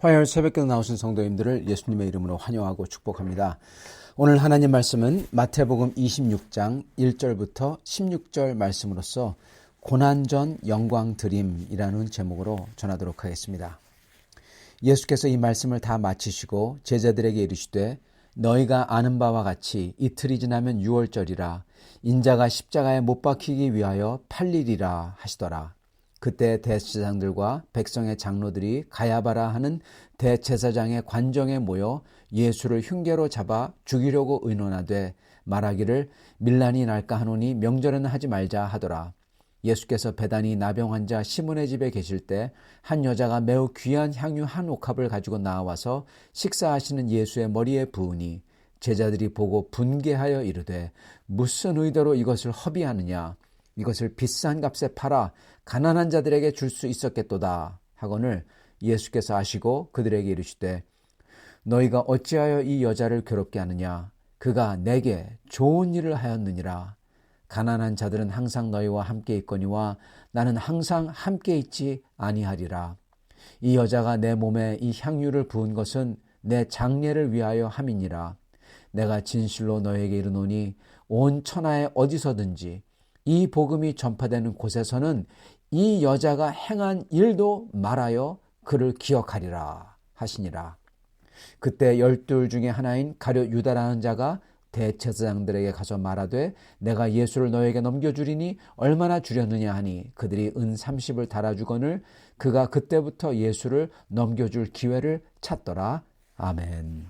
화요일 새벽기도 나오신 성도님들을 예수님의 이름으로 환영하고 축복합니다. 오늘 하나님 말씀은 마태복음 26장 1절부터 16절 말씀으로서 고난전 영광 드림이라는 제목으로 전하도록 하겠습니다. 예수께서 이 말씀을 다 마치시고 제자들에게 이르시되 너희가 아는 바와 같이 이틀이 지나면 유월절이라 인자가 십자가에 못 박히기 위하여 팔리리라 하시더라. 그때 대제사장들과 백성의 장로들이 가야바라 하는 대제사장의 관정에 모여 예수를 흉계로 잡아 죽이려고 의논하되 말하기를 밀란이 날까 하노니 명절에는 하지 말자 하더라. 예수께서 베다니 나병 환자 시몬의 집에 계실 때 한 여자가 매우 귀한 향유 한 옥합을 가지고 나와서 식사하시는 예수의 머리에 부으니 제자들이 보고 분개하여 이르되 무슨 의도로 이것을 허비하느냐, 이것을 비싼 값에 팔아 가난한 자들에게 줄 수 있었겠도다 하거늘 예수께서 아시고 그들에게 이르시되 너희가 어찌하여 이 여자를 괴롭게 하느냐, 그가 내게 좋은 일을 하였느니라. 가난한 자들은 항상 너희와 함께 있거니와 나는 항상 함께 있지 아니하리라. 이 여자가 내 몸에 이 향유를 부은 것은 내 장례를 위하여 함이니라. 내가 진실로 너에게 이르노니 온 천하에 어디서든지 이 복음이 전파되는 곳에서는 이 여자가 행한 일도 말하여 그를 기억하리라 하시니라. 그때 12 중에 하나인 가룟 유다라는 자가 대제사장들에게 가서 말하되 내가 예수를 너에게 넘겨주리니 얼마나 주려느냐 하니 그들이 은 30을 달아주거늘 그가 그때부터 예수를 넘겨줄 기회를 찾더라. 아멘.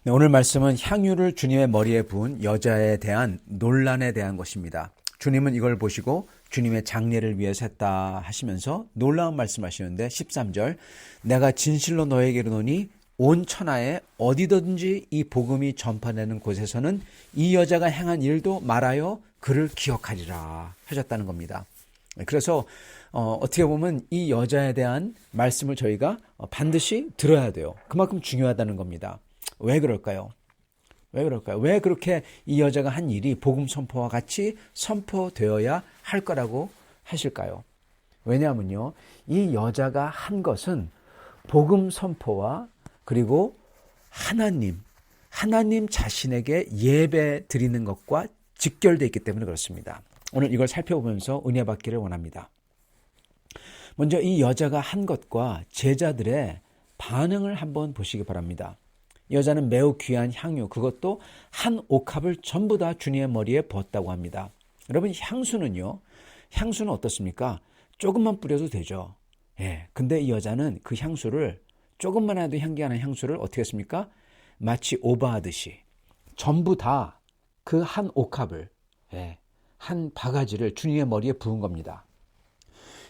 네, 오늘 말씀은 향유를 주님의 머리에 부은 여자에 대한 논란에 대한 것입니다. 주님은 이걸 보시고 주님의 장례를 위해서 했다 하시면서 놀라운 말씀하시는데 13절 내가 진실로 너에게 이르노니 온 천하에 어디든지 이 복음이 전파되는 곳에서는 이 여자가 행한 일도 말하여 그를 기억하리라 하셨다는 겁니다. 그래서 어떻게 보면 이 여자에 대한 말씀을 저희가 반드시 들어야 돼요. 그만큼 중요하다는 겁니다. 왜 그럴까요? 왜 그렇게 이 여자가 한 일이 복음 선포와 같이 선포되어야 할 거라고 하실까요? 왜냐하면요, 이 여자가 한 것은 복음 선포와 그리고 하나님 자신에게 예배 드리는 것과 직결되어 있기 때문에 그렇습니다. 오늘 이걸 살펴보면서 은혜 받기를 원합니다. 먼저 이 여자가 한 것과 제자들의 반응을 한번 보시기 바랍니다. 여자는 매우 귀한 향유, 그것도 한 옥합을 전부 다 주님의 머리에 부었다고 합니다. 여러분, 향수는 어떻습니까? 조금만 뿌려도 되죠. 근데 이 여자는 그 향수를 조금만 해도 향기나는 향수를 어떻게 했습니까? 마치 오버하듯이 전부 다 그 한 옥합을, 한 바가지를 주님의 머리에 부은 겁니다.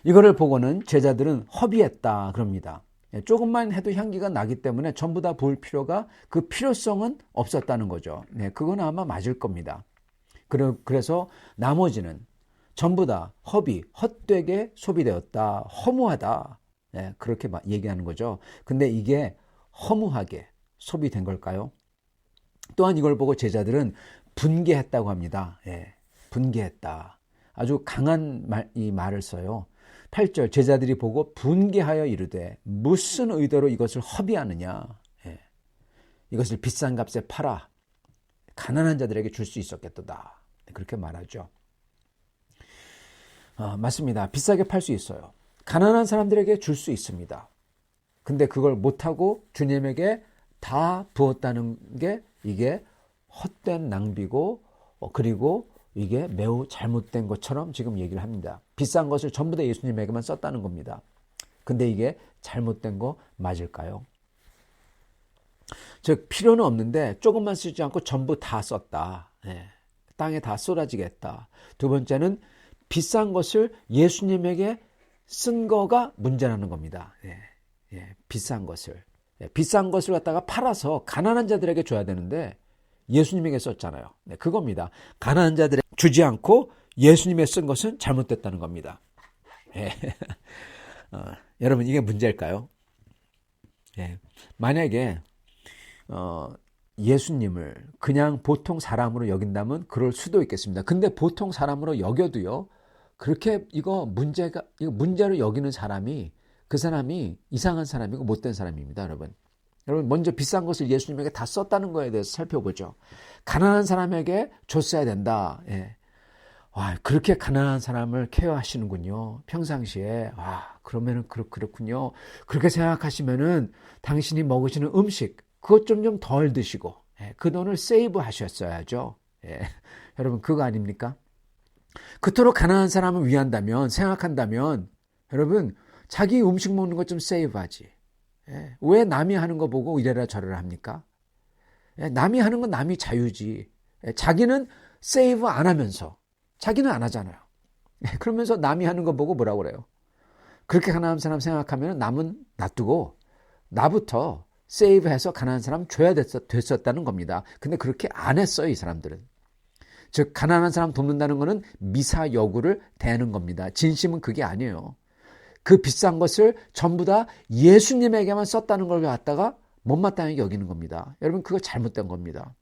이거를 보고는 제자들은 허비했다 그럽니다. 조금만 해도 향기가 나기 때문에 전부 다 부을 필요가, 그 필요성은 없었다는 거죠. 그건 아마 맞을 겁니다. 그래서 나머지는 전부 다 헛되게 소비되었다, 허무하다, 그렇게 얘기하는 거죠. 근데 이게 허무하게 소비된 걸까요? 또한 이걸 보고 제자들은 분개했다고 합니다. 분개했다. 아주 강한 이 말을 써요. 8절 제자들이 보고 분개하여 이르되 무슨 의도로 이것을 허비하느냐, 이것을 비싼 값에 팔아 가난한 자들에게 줄 수 있었겠도다, 그렇게 말하죠. 맞습니다. 비싸게 팔 수 있어요. 가난한 사람들에게 줄 수 있습니다. 근데 그걸 못하고 주님에게 다 부었다는 게 이게 헛된 낭비고, 그리고 이게 매우 잘못된 것처럼 지금 얘기를 합니다. 비싼 것을 전부 다 예수님에게만 썼다는 겁니다. 근데 이게 잘못된 거 맞을까요? 즉 필요는 없는데 조금만 쓰지 않고 전부 다 썼다. 땅에 다 쏟아지게 했다. 두 번째는 비싼 것을 예수님에게 쓴 거가 문제라는 겁니다. 비싼 것을 갖다가 팔아서 가난한 자들에게 줘야 되는데 예수님에게 썼잖아요. 그겁니다. 가난한 자들에게 주지 않고 예수님에 쓴 것은 잘못됐다는 겁니다. 여러분, 이게 문제일까요? 만약에 예수님을 그냥 보통 사람으로 여긴다면 그럴 수도 있겠습니다. 근데 보통 사람으로 여겨도요, 그렇게 이거 문제로 여기는 사람이 그 사람이 이상한 사람이고 못된 사람입니다, 여러분. 여러분, 먼저 비싼 것을 예수님에게 다 썼다는 거에 대해서 살펴보죠. 가난한 사람에게 줬어야 된다. 예. 와, 그렇게 가난한 사람을 케어하시는군요. 평상시에. 와, 그러면은 그렇군요. 그렇게 생각하시면은 당신이 먹으시는 음식, 그것 좀 덜 드시고, 예, 그 돈을 세이브 하셨어야죠. 예. 여러분, 그거 아닙니까? 그토록 가난한 사람을 위한다면, 생각한다면, 여러분, 자기 음식 먹는 것 좀 세이브하지. 예. 왜 남이 하는 거 보고 이래라 저래라 합니까? 예. 남이 하는 건 남이 자유지. 예. 자기는 세이브 안 하면서, 자기는 안 하잖아요. 예. 그러면서 남이 하는 거 보고 뭐라고 그래요? 그렇게 가난한 사람 생각하면 남은 놔두고 나부터 세이브해서 가난한 사람 줘야 됐었다는 겁니다. 근데 그렇게 안 했어요, 이 사람들은. 즉 가난한 사람 돕는다는 것은 미사여구를 대하는 겁니다. 진심은 그게 아니에요. 그 비싼 것을 전부 다 예수님에게만 썼다는 걸 갖다가 못마땅하게 여기는 겁니다. 여러분, 그거 잘못된 겁니다.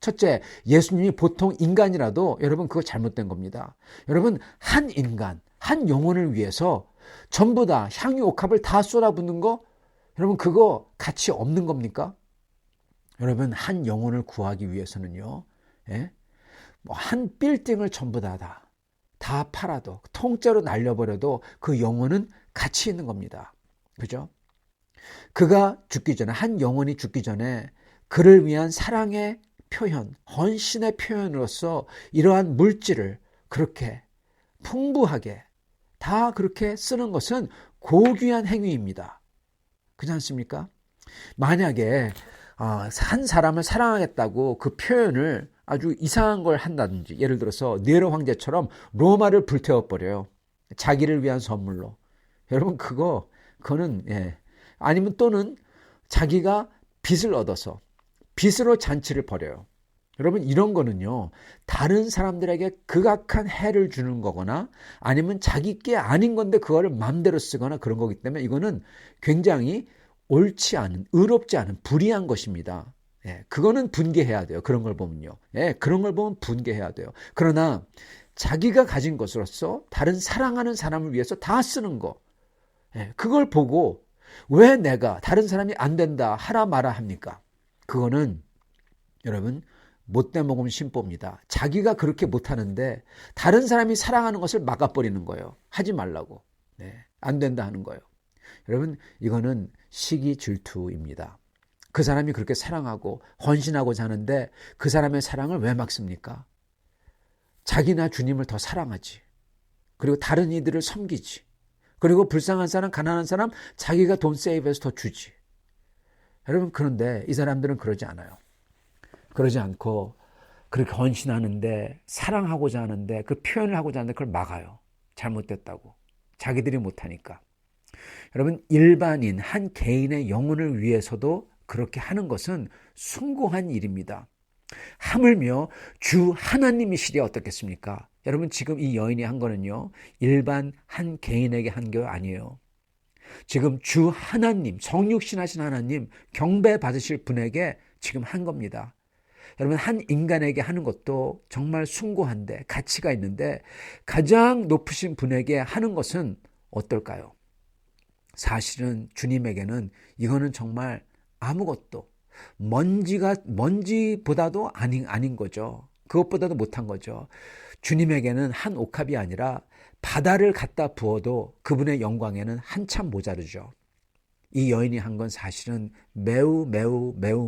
첫째, 예수님이 보통 인간이라도 여러분 그거 잘못된 겁니다. 여러분, 한 인간, 한 영혼을 위해서 전부 다 향유 옥합을 다 쏟아붓는 거, 여러분 그거 가치 없는 겁니까? 여러분, 한 영혼을 구하기 위해서는요, 예? 한 빌딩을 전부 다 팔아도, 통째로 날려버려도 그 영혼은 가치 있는 겁니다. 그죠? 그가 죽기 전에, 한 영혼이 죽기 전에 그를 위한 사랑의 표현, 헌신의 표현으로서 이러한 물질을 그렇게 풍부하게 다 그렇게 쓰는 것은 고귀한 행위입니다. 그렇지 않습니까? 만약에 한 사람을 사랑하겠다고 그 표현을 아주 이상한 걸 한다든지, 예를 들어서 네로 황제처럼 로마를 불태워버려요. 자기를 위한 선물로. 여러분, 그거는, 예. 아니면 또는 자기가 빚을 얻어서 빚으로 잔치를 벌여요. 여러분, 이런 거는요, 다른 사람들에게 극악한 해를 주는 거거나 아니면 자기 게 아닌 건데 그거를 마음대로 쓰거나 그런 거기 때문에 이거는 굉장히 옳지 않은, 의롭지 않은 불의한 것입니다. 예, 그거는 분개해야 돼요. 그런 걸 보면요. 예, 그런 걸 보면 분개해야 돼요. 그러나 자기가 가진 것으로서 다른 사랑하는 사람을 위해서 다 쓰는 거, 예, 그걸 보고 왜 내가 다른 사람이 안 된다 하라 마라 합니까? 그거는 여러분 못돼 먹으면 신보입니다. 자기가 그렇게 못하는데 다른 사람이 사랑하는 것을 막아버리는 거예요. 하지 말라고. 네, 안 된다 하는 거예요. 여러분, 이거는 시기 질투입니다. 그 사람이 그렇게 사랑하고 헌신하고자 하는데 그 사람의 사랑을 왜 막습니까? 자기나 주님을 더 사랑하지. 그리고 다른 이들을 섬기지. 그리고 불쌍한 사람, 가난한 사람, 자기가 돈 세이브해서 더 주지. 여러분, 그런데 이 사람들은 그러지 않아요. 그러지 않고 그렇게 헌신하는데, 사랑하고자 하는데, 그 표현을 하고자 하는데 그걸 막아요. 잘못됐다고. 자기들이 못하니까. 여러분, 일반인 한 개인의 영혼을 위해서도 그렇게 하는 것은 숭고한 일입니다. 하물며 주 하나님이시랴 어떻겠습니까? 여러분, 지금 이 여인이 한 거는요, 일반 한 개인에게 한 게 아니에요. 지금 주 하나님, 성육신하신 하나님, 경배 받으실 분에게 지금 한 겁니다. 여러분, 한 인간에게 하는 것도 정말 숭고한데, 가치가 있는데, 가장 높으신 분에게 하는 것은 어떨까요? 사실은 주님에게는 이거는 정말 아무것도, 먼지보다도 아닌 거죠. 그것보다도 못한 거죠. 주님에게는 한 옥합이 아니라 바다를 갖다 부어도 그분의 영광에는 한참 모자르죠. 이 여인이 한 건 사실은 매우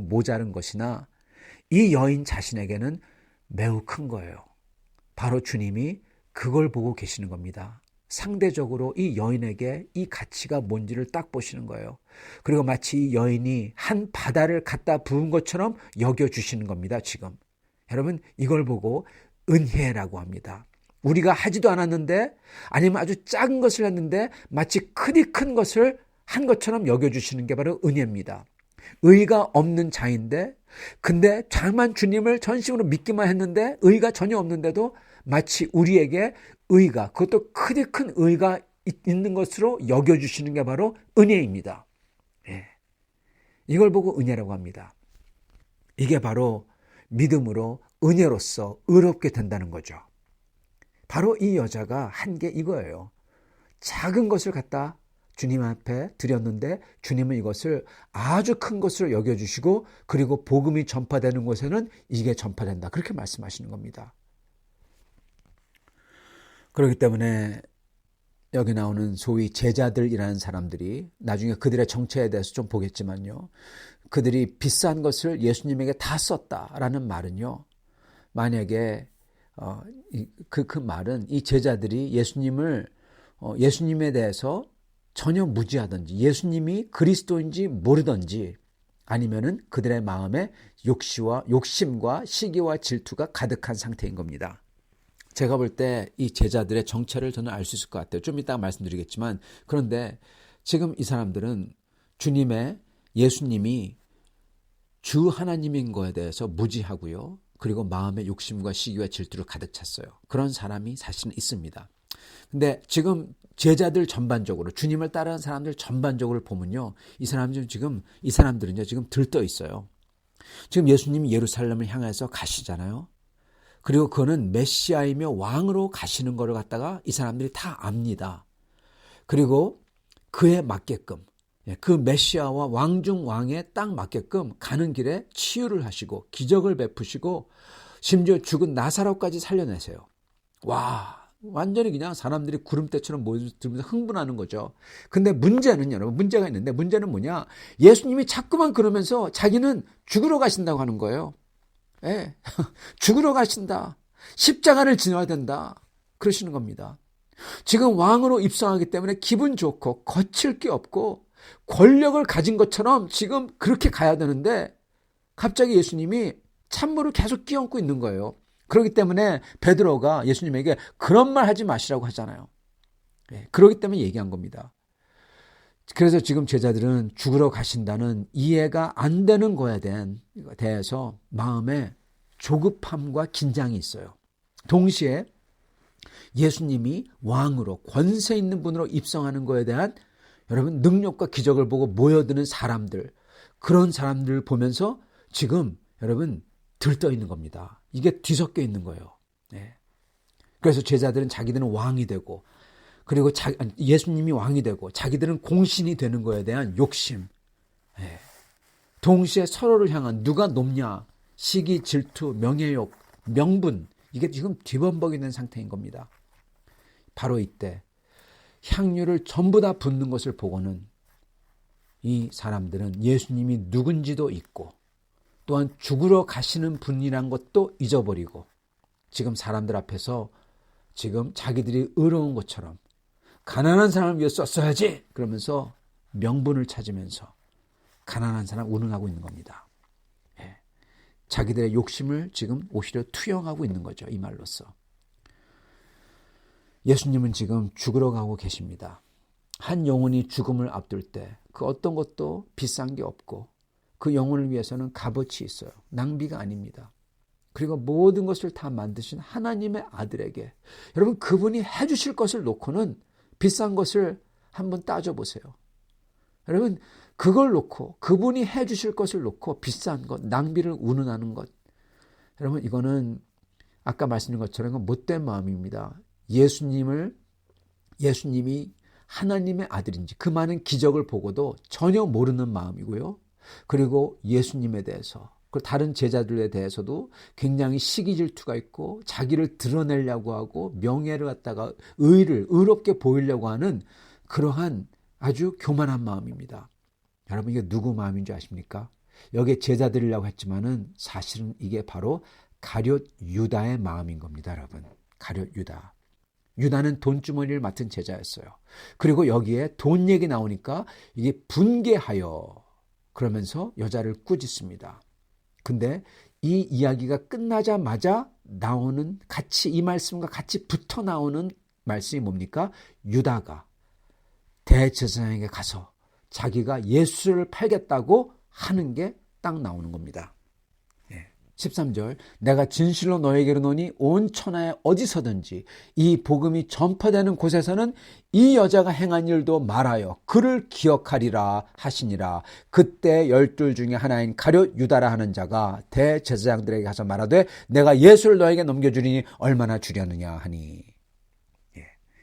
모자른 것이나 이 여인 자신에게는 매우 큰 거예요. 바로 주님이 그걸 보고 계시는 겁니다. 상대적으로 이 여인에게 이 가치가 뭔지를 딱 보시는 거예요. 그리고 마치 이 여인이 한 바다를 갖다 부은 것처럼 여겨주시는 겁니다, 지금. 여러분, 이걸 보고 은혜라고 합니다. 우리가 하지도 않았는데, 아니면 아주 작은 것을 했는데 마치 크디 큰 것을 한 것처럼 여겨주시는 게 바로 은혜입니다. 의가 없는 자인데, 근데 다만 주님을 전심으로 믿기만 했는데 의가 전혀 없는데도 마치 우리에게 의가, 그것도 크디 큰 의가 있는 것으로 여겨주시는 게 바로 은혜입니다. 예. 이걸 보고 은혜라고 합니다. 이게 바로 믿음으로 은혜로서 의롭게 된다는 거죠. 바로 이 여자가 한 게 이거예요. 작은 것을 갖다 주님 앞에 드렸는데 주님은 이것을 아주 큰 것으로 여겨주시고 그리고 복음이 전파되는 곳에는 이게 전파된다. 그렇게 말씀하시는 겁니다. 그렇기 때문에 여기 나오는 소위 제자들이라는 사람들이 나중에 그들의 정체에 대해서 좀 보겠지만요. 그들이 비싼 것을 예수님에게 다 썼다라는 말은요. 만약에 그 말은 이 제자들이 예수님에 대해서 전혀 무지하든지 예수님이 그리스도인지 모르든지 아니면은 그들의 마음에 욕심과 시기와 질투가 가득한 상태인 겁니다. 제가 볼 때 이 제자들의 정체를 저는 알 수 있을 것 같아요. 좀 이따가 말씀드리겠지만 그런데 지금 이 사람들은 예수님이 주 하나님인 거에 대해서 무지하고요. 그리고 마음에 욕심과 시기와 질투를 가득 찼어요. 그런 사람이 사실은 있습니다. 근데 지금 제자들 전반적으로 주님을 따르는 사람들 전반적으로 보면요. 이 사람들은요. 지금 들떠 있어요. 지금 예수님이 예루살렘을 향해서 가시잖아요. 그리고 그거는 메시아이며 왕으로 가시는 거를 갖다가 이 사람들이 다 압니다. 그리고 그에 맞게끔 그 메시아와 왕 중 왕에 딱 맞게끔 가는 길에 치유를 하시고 기적을 베푸시고 심지어 죽은 나사로까지 살려내세요. 와, 완전히 그냥 사람들이 구름대처럼 모여들면서 흥분하는 거죠. 근데 여러분 문제가 있는데 문제는 뭐냐? 예수님이 자꾸만 그러면서 자기는 죽으러 가신다고 하는 거예요. 예, 죽으러 가신다. 십자가를 지나야 된다. 그러시는 겁니다. 지금 왕으로 입성하기 때문에 기분 좋고 거칠 게 없고 권력을 가진 것처럼 지금 그렇게 가야 되는데 갑자기 예수님이 찬물을 계속 끼얹고 있는 거예요. 그렇기 때문에 베드로가 예수님에게 그런 말 하지 마시라고 하잖아요. 예, 그렇기 때문에 얘기한 겁니다. 그래서 지금 제자들은 죽으러 가신다는 이해가 안 되는 거에 대해서 마음에 조급함과 긴장이 있어요. 동시에 예수님이 왕으로 권세 있는 분으로 입성하는 거에 대한 여러분 능력과 기적을 보고 모여드는 사람들, 그런 사람들을 보면서 지금 여러분 들떠 있는 겁니다. 이게 뒤섞여 있는 거예요. 네. 그래서 제자들은 자기들은 왕이 되고 그리고 예수님이 왕이 되고 자기들은 공신이 되는 거에 대한 욕심, 네. 동시에 서로를 향한 누가 높냐, 시기, 질투, 명예욕, 명분, 이게 지금 뒤범벅이 된 상태인 겁니다. 바로 이때 향유를 전부 다 붓는 것을 보고는 이 사람들은 예수님이 누군지도 잊고 또한 죽으러 가시는 분이란 것도 잊어버리고 지금 사람들 앞에서 지금 자기들이 의로운 것처럼 가난한 사람을 위해 썼어야지 그러면서 명분을 찾으면서 가난한 사람 운운하고 있는 겁니다. 예. 자기들의 욕심을 지금 오히려 투영하고 있는 거죠. 이 말로써. 예수님은 지금 죽으러 가고 계십니다. 한 영혼이 죽음을 앞둘 때 그 어떤 것도 비싼 게 없고 그 영혼을 위해서는 값어치 있어요. 낭비가 아닙니다. 그리고 모든 것을 다 만드신 하나님의 아들에게 여러분 그분이 해주실 것을 놓고는 비싼 것을 한번 따져보세요. 여러분 그걸 놓고 그분이 해주실 것을 놓고 비싼 것, 낭비를 운운하는 것, 여러분 이거는 아까 말씀드린 것처럼 못된 마음입니다. 예수님이 하나님의 아들인지 그 많은 기적을 보고도 전혀 모르는 마음이고요. 그리고 예수님에 대해서 그 다른 제자들에 대해서도 굉장히 시기 질투가 있고 자기를 드러내려고 하고 명예를 갖다가 의롭게 보이려고 하는 그러한 아주 교만한 마음입니다. 여러분 이게 누구 마음인 줄 아십니까? 여기에 제자들이라고 했지만은 사실은 이게 바로 가룟 유다의 마음인 겁니다. 여러분 가룟 유다. 유다는 돈주머니를 맡은 제자였어요. 그리고 여기에 돈 얘기 나오니까 이게 분개하여 그러면서 여자를 꾸짖습니다. 근데 이 이야기가 끝나자마자 나오는 같이 이 말씀과 같이 붙어 나오는 말씀이 뭡니까? 유다가 대제사장에게 가서 자기가 예수를 팔겠다고 하는 게 딱 나오는 겁니다. 13절 내가 진실로 너에게 이르노니 온 천하에 어디서든지 이 복음이 전파되는 곳에서는 이 여자가 행한 일도 말하여 그를 기억하리라 하시니라. 그때 12 중에 하나인 가룟 유다라 하는 자가 대제사장들에게 가서 말하되 내가 예수를 너에게 넘겨주리니 얼마나 주려느냐 하니.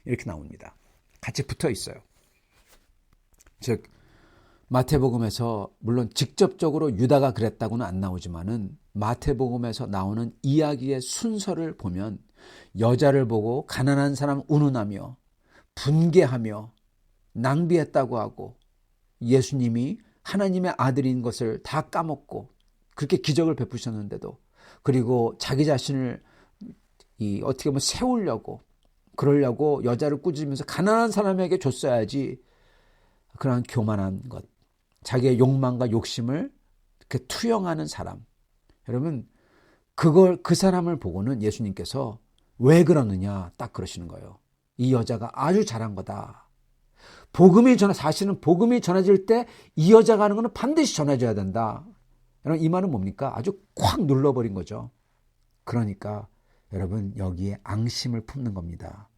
이렇게 나옵니다. 같이 붙어 있어요. 즉 마태복음에서 물론 직접적으로 유다가 그랬다고는 안 나오지만은 마태복음에서 나오는 이야기의 순서를 보면 여자를 보고 가난한 사람 운운하며 분개하며 낭비했다고 하고 예수님이 하나님의 아들인 것을 다 까먹고 그렇게 기적을 베푸셨는데도 그리고 자기 자신을 어떻게 보면 세우려고 그러려고 여자를 꾸짖으면서 가난한 사람에게 줬어야지 그러한 교만한 것 자기의 욕망과 욕심을 이렇게 투영하는 사람 여러분 그 사람을 보고는 예수님께서 왜 그러느냐 딱 그러시는 거예요. 이 여자가 아주 잘한 거다. 사실은 복음이 전해질 때 이 여자가 하는 거는 반드시 전해져야 된다. 여러분 이 말은 뭡니까? 아주 콱 눌러버린 거죠. 그러니까 여러분 여기에 앙심을 품는 겁니다.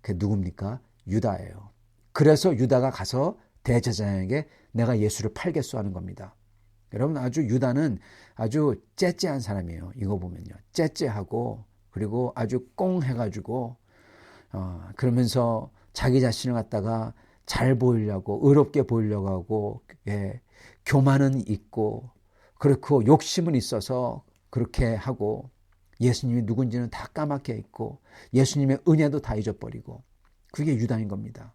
그게 누굽니까? 유다예요. 그래서 유다가 가서 대제사장에게 내가 예수를 팔겠소 하는 겁니다. 여러분 아주 유다는 아주 째째한 사람이에요. 이거 보면요. 째째하고 그리고 아주 꽁해가지고 그러면서 자기 자신을 갖다가 잘 보이려고 의롭게 보이려고 하고 교만은 있고 그렇고 욕심은 있어서 그렇게 하고 예수님이 누군지는 다 까맣게 있고 예수님의 은혜도 다 잊어버리고 그게 유다인 겁니다.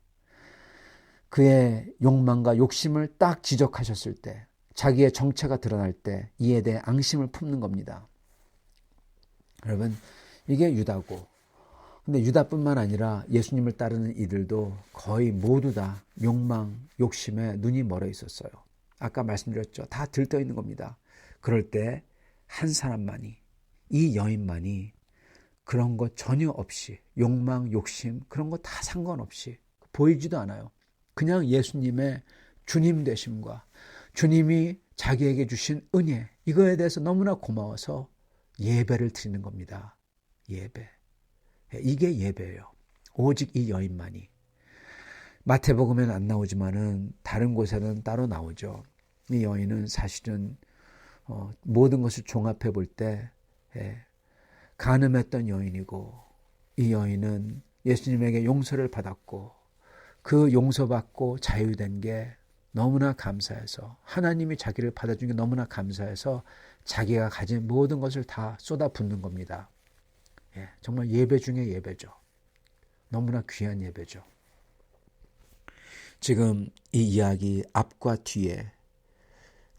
그의 욕망과 욕심을 딱 지적하셨을 때 자기의 정체가 드러날 때 이에 대해 앙심을 품는 겁니다. 여러분 이게 유다고 근데 유다뿐만 아니라 예수님을 따르는 이들도 거의 모두 다 욕망, 욕심에 눈이 멀어 있었어요. 아까 말씀드렸죠. 다 들떠 있는 겁니다. 그럴 때 한 사람만이 이 여인만이 그런 거 전혀 없이 욕망, 욕심 그런 거 다 상관없이 보이지도 않아요. 그냥 예수님의 주님 되심과 주님이 자기에게 주신 은혜 이거에 대해서 너무나 고마워서 예배를 드리는 겁니다. 예배. 이게 예배예요. 오직 이 여인만이. 마태복음에는 안 나오지만은 다른 곳에는 따로 나오죠. 이 여인은 사실은 모든 것을 종합해 볼 때 간음했던 여인이고 이 여인은 예수님에게 용서를 받았고 그 용서받고 자유된 게 너무나 감사해서 하나님이 자기를 받아준 게 너무나 감사해서 자기가 가진 모든 것을 다 쏟아붓는 겁니다. 정말 예배 중에 예배죠. 너무나 귀한 예배죠. 지금 이 이야기 앞과 뒤에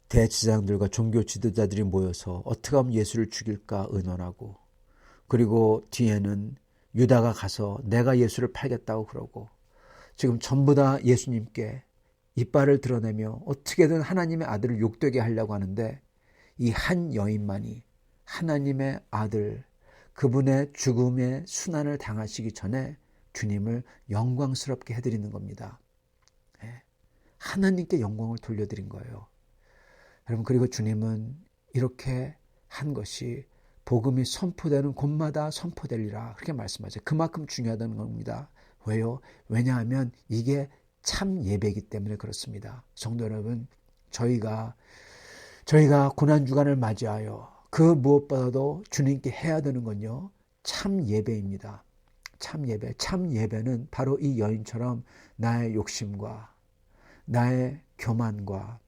대제사장들과 종교 지도자들이 모여서 어떻게 하면 예수를 죽일까 의논하고 그리고 뒤에는 유다가 가서 내가 예수를 팔겠다고 그러고 지금 전부 다 예수님께 이빨을 드러내며 어떻게든 하나님의 아들을 욕되게 하려고 하는데 이 한 여인만이 하나님의 아들 그분의 죽음의 순환을 당하시기 전에 주님을 영광스럽게 해드리는 겁니다. 하나님께 영광을 돌려드린 거예요. 여러분 그리고 주님은 이렇게 한 것이 복음이 선포되는 곳마다 선포되리라 그렇게 말씀하죠. 그만큼 중요하다는 겁니다. 왜요? 왜냐하면 이게 참 예배이기 때문에 그렇습니다. 성도 여러분 저희가 고난주간을 맞이하여 그 무엇보다도 주님께 해야 되는 건요. 참 예배입니다. 참 예배. 참 예배는 바로 이 여인처럼 나의 욕심과 나의 교만과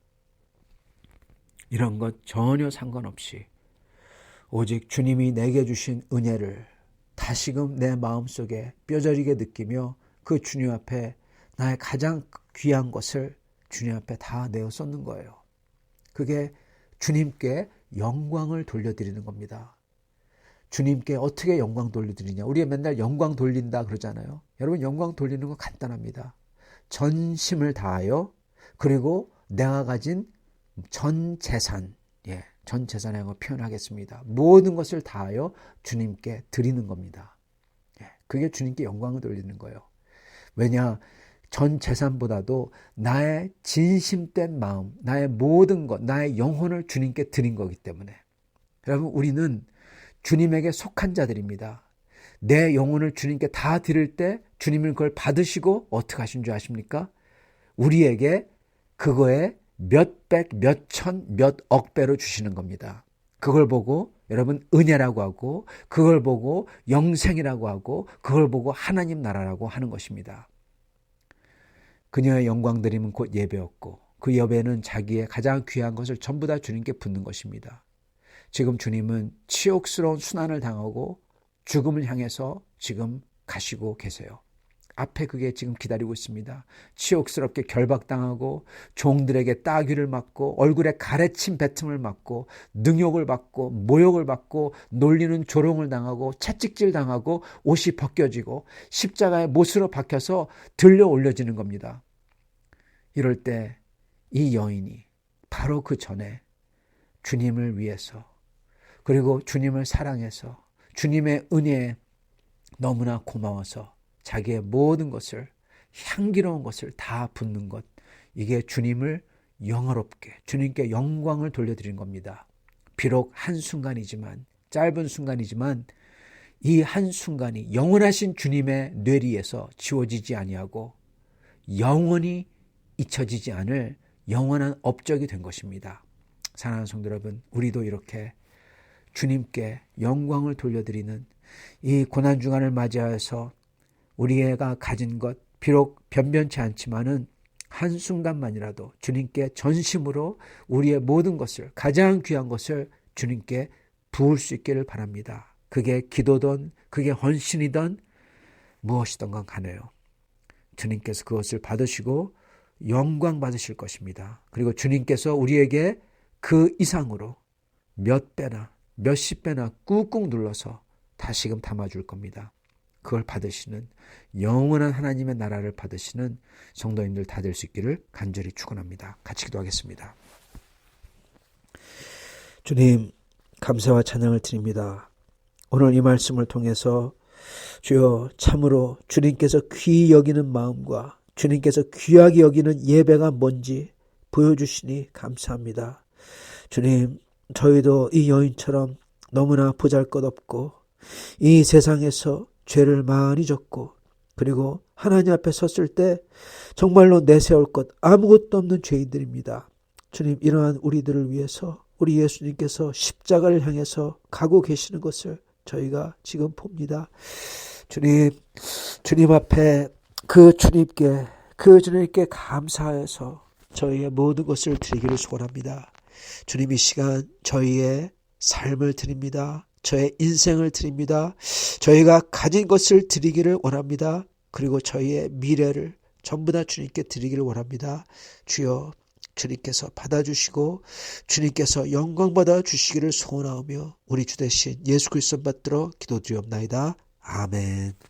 이런 것 전혀 상관없이 오직 주님이 내게 주신 은혜를 다시금 내 마음속에 뼈저리게 느끼며 그 주님 앞에 나의 가장 귀한 것을 주님 앞에 다 내어 쏟는 거예요. 그게 주님께 영광을 돌려드리는 겁니다. 주님께 어떻게 영광 돌려드리냐. 우리가 맨날 영광 돌린다 그러잖아요. 여러분 영광 돌리는 거 간단합니다. 전심을 다하여 그리고 내가 가진 전 재산, 전 재산이라고 표현하겠습니다. 모든 것을 다하여 주님께 드리는 겁니다. 그게 주님께 영광을 돌리는 거예요. 왜냐? 전 재산보다도 나의 진심된 마음, 나의 모든 것, 나의 영혼을 주님께 드린 거기 때문에. 여러분 우리는 주님에게 속한 자들입니다. 내 영혼을 주님께 다 드릴 때 주님은 그걸 받으시고 어떻게 하신 줄 아십니까? 우리에게 그거에 몇백, 몇천, 몇억 배로 주시는 겁니다. 그걸 보고 여러분 은혜라고 하고 그걸 보고 영생이라고 하고 그걸 보고 하나님 나라라고 하는 것입니다. 그녀의 영광 드림은 곧 예배였고 그 예배는 자기의 가장 귀한 것을 전부 다 주님께 붓는 것입니다. 지금 주님은 치욕스러운 순환을 당하고 죽음을 향해서 지금 가시고 계세요. 앞에 그게 지금 기다리고 있습니다. 치욕스럽게 결박당하고 종들에게 따귀를 맞고 얼굴에 가래침 뱉음을 맞고 능욕을 받고 모욕을 받고 놀리는 조롱을 당하고 채찍질 당하고 옷이 벗겨지고 십자가에 못으로 박혀서 들려 올려지는 겁니다. 이럴 때 이 여인이 바로 그 전에 주님을 위해서 그리고 주님을 사랑해서 주님의 은혜에 너무나 고마워서 자기의 모든 것을 향기로운 것을 다 붓는 것, 이게 주님을 영화롭게 주님께 영광을 돌려드린 겁니다. 비록 한순간이지만 짧은 순간이지만 이 한순간이 영원하신 주님의 뇌리에서 지워지지 아니하고 영원히 잊혀지지 않을 영원한 업적이 된 것입니다. 사랑하는 성도 여러분, 우리도 이렇게 주님께 영광을 돌려드리는 이 고난주간을 맞이하여서 우리가 가진 것 비록 변변치 않지만은 한순간만이라도 주님께 전심으로 우리의 모든 것을 가장 귀한 것을 주님께 부을 수 있기를 바랍니다. 그게 기도든 그게 헌신이든 무엇이든 간에요. 주님께서 그것을 받으시고 영광 받으실 것입니다. 그리고 주님께서 우리에게 그 이상으로 몇 배나 몇십 배나 꾹꾹 눌러서 다시금 담아줄 겁니다. 그걸 받으시는 영원한 하나님의 나라를 받으시는 성도님들 다 될 수 있기를 간절히 축원합니다. 같이 기도하겠습니다. 주님, 감사와 찬양을 드립니다. 오늘 이 말씀을 통해서 주여 참으로 주님께서 귀히 여기는 마음과 주님께서 귀하게 여기는 예배가 뭔지 보여주시니 감사합니다. 주님, 저희도 이 여인처럼 너무나 보잘것없고 이 세상에서 죄를 많이 졌고 그리고 하나님 앞에 섰을 때 정말로 내세울 것 아무것도 없는 죄인들입니다. 주님, 이러한 우리들을 위해서 우리 예수님께서 십자가를 향해서 가고 계시는 것을 저희가 지금 봅니다. 주님 앞에 그 주님께 감사해서 저희의 모든 것을 드리기를 소원합니다. 주님, 이 시간 저희의 삶을 드립니다. 저의 인생을 드립니다. 저희가 가진 것을 드리기를 원합니다. 그리고 저희의 미래를 전부 다 주님께 드리기를 원합니다. 주여, 주님께서 받아주시고 주님께서 영광 받아주시기를 소원하오며 우리 주 대신 예수 그리스도 받들어 기도드리옵나이다. 아멘.